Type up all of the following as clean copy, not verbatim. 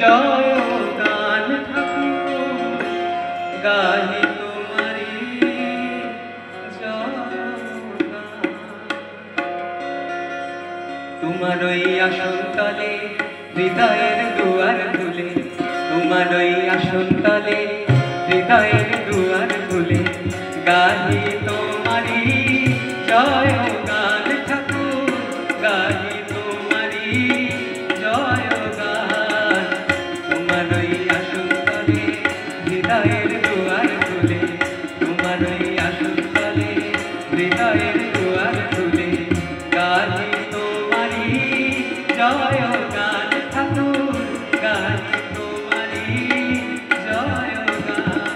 জয় গান ঠাকুর গাহি তোমারি জয় গান। তোমার ওই আসন তলে হৃদয়ের দুয়ার খুলে, তোমার ওই আসন তলে হৃদয়ের দুয়ার খুলে গাহি তোমারি জয় গান ঠাকুর গাহি তোমারি জয় গান। তোমার ওই আসন তলে হৃদয়ের দুয়ার খুলে, তোমার ওই আসন তলে হৃদয়ের দুয়ার খুলে গাহি তোমারি জয় গান ঠাকুর গাহি তোমারি জয় গান।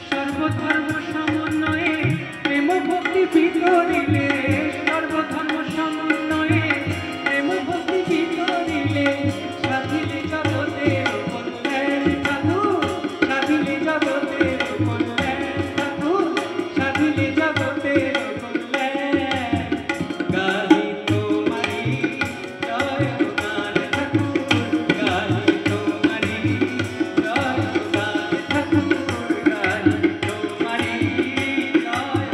সর্বধর্ম সমন্বয়ে প্রেম ভক্তি বিতরিলে, সর্বধর্ম সমন্বয়ে প্রেম ভক্তি বিতরিলে সাধিলে জগতের কল্যাণ ঠাকুর, সাধিলে জগতের কল্যাণ ঠাকুর, সাধিলে জগতের কল্যাণ। গাহি তোমারি জয় গান ঠাকুর গাহি তোমারি জয় গান ঠাকুর গাহি তোমারি জয়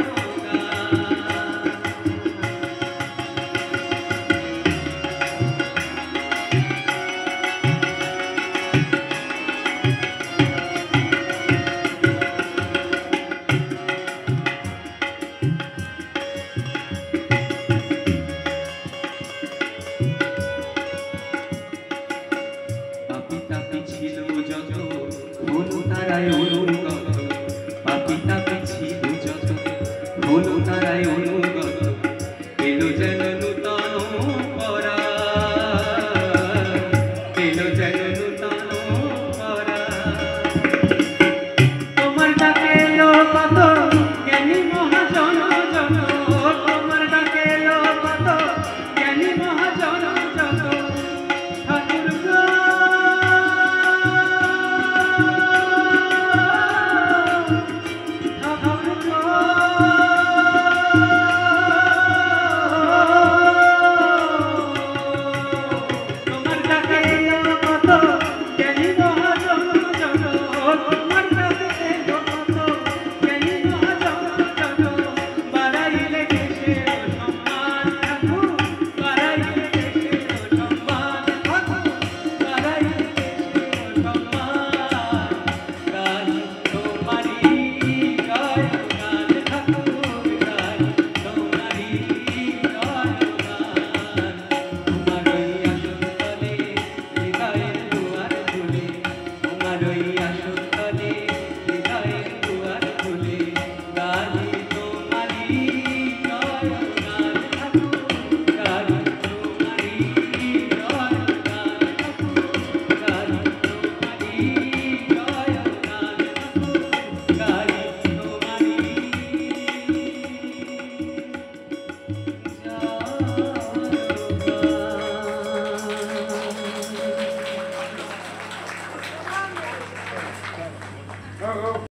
পাপি তাপি ছিল যত হলো তারাই অনুগত, পাপি তাপি ছিল যত হলো তারাই